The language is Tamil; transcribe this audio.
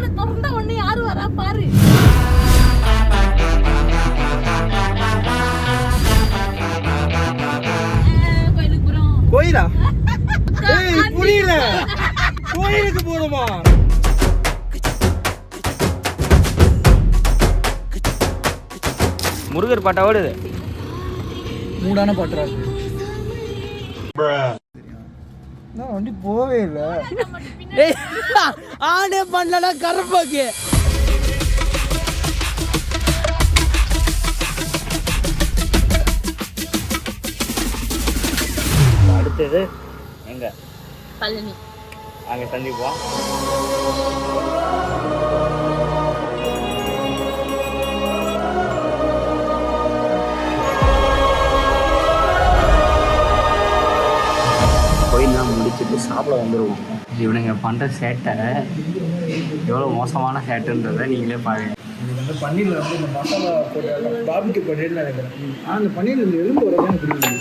கதவை திறந்த உடனே யாரு வரா பாரு. கோயிலுக்கு போறோம். கோயிலா? ஏய் புரியல. கோயிலுக்கு போறோமா? முருகர் பாட்டா ஓடுது. மூடான பாட்டுறா. நான் வண்டி போவே இல்லை. ஆனே பண்ணலடா கரப்பாக்கு. அடுத்தது எங்க? பழனி. அங்க சந்திப்போம். கோயிலெலாம் முடிச்சுட்டு சாப்பிட வந்துடுவோம். இவனுங்க பண்ணுற சேட்டை எவ்வளோ மோசமான சேட்டுன்றதை நீங்களே பாருங்க. இது வந்து பன்னீரில் வந்து இந்த மசாலா போட்டு பார்பிக்யூ பன்னீர்னு நினைக்கிறேன். ஆனால் அந்த பன்னீரில் எலும்பு வரதான் பிடிக்கும்.